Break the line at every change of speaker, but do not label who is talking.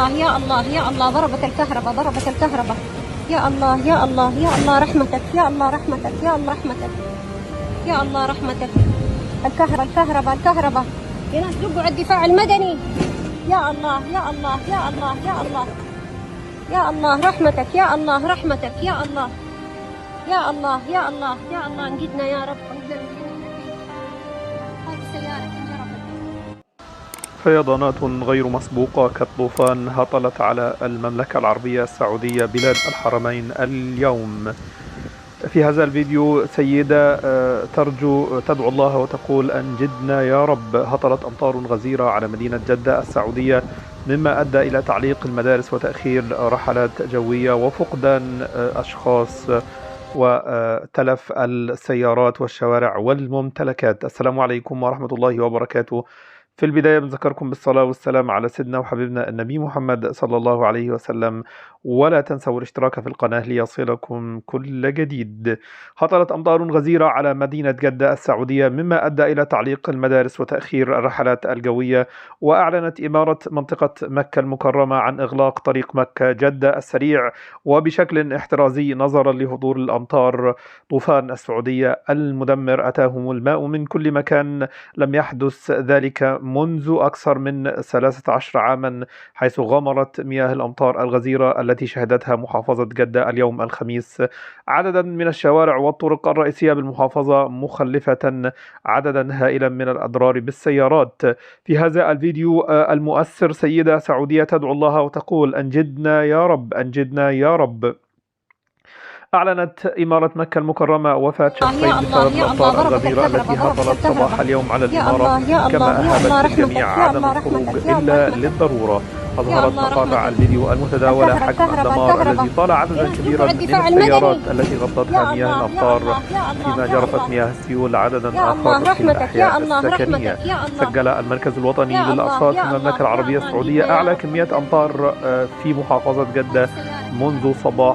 يا الله يا الله، ضربت الكهرباء ضربت الكهرباء. يا الله يا الله يا الله رحمتك، يا الله رحمتك، يا الله رحمتك، يا الله رحمتك. الكهرباء الكهرباء الكهرباء. يا ناس دقوا على الدفاع المدني. يا الله يا الله يا الله يا الله يا الله رحمتك، يا الله رحمتك، يا الله يا الله يا الله يا الله. انقذنا يا رب، انقذنا. هاي السيارة انجرفت.
فيضانات غير مسبوقة كالطوفان هطلت على المملكة العربية السعودية بلاد الحرمين اليوم. في هذا الفيديو سيدة تدعو الله وتقول أنجدنا يا رب. هطلت أمطار غزيرة على مدينة جدة السعودية، مما أدى إلى تعليق المدارس وتأخير رحلات جوية وفقدان أشخاص وتلف السيارات والشوارع والممتلكات. السلام عليكم ورحمة الله وبركاته. في البداية بنذكركم بالصلاة والسلام على سيدنا وحبيبنا النبي محمد صلى الله عليه وسلم، ولا تنسوا الاشتراك في القناة ليصلكم كل جديد. هطلت أمطار غزيرة على مدينة جدة السعودية، مما أدى إلى تعليق المدارس وتأخير الرحلات الجوية. وأعلنت إمارة منطقة مكة المكرمة عن إغلاق طريق مكة جدة السريع وبشكل احترازي نظرا لحضور الأمطار. طوفان السعودية المدمر أتاهم الماء من كل مكان، لم يحدث ذلك منذ أكثر من 13 عاما، حيث غمرت مياه الأمطار الغزيرة التي شهدتها محافظة جدة اليوم الخميس عددا من الشوارع والطرق الرئيسية بالمحافظة، مخلفة عددا هائلا من الأضرار بالسيارات. في هذا الفيديو المؤثر سيدة سعودية تدعو الله وتقول أنجدنا يا رب، أنجدنا يا رب. أعلنت إمارة مكة المكرمة وفاة شخصين بسبب الأمطار الغزيرة التي هطلت صباح اليوم على الإمارة، كما أهابت الجميع عدم الخروج إلا للضرورة. أظهرت مقاطع الفيديو المتداولة حجم الدمار الذي طال عددا كبيرا من السيارات التي غطتها مياه الأمطار، فيما جرفت مياه السيول عددا آخر في الأحياء السكنية. سجل المركز الوطني للأرصاد في المملكة العربية السعودية أعلى كمية أمطار في محافظة جدة منذ صباح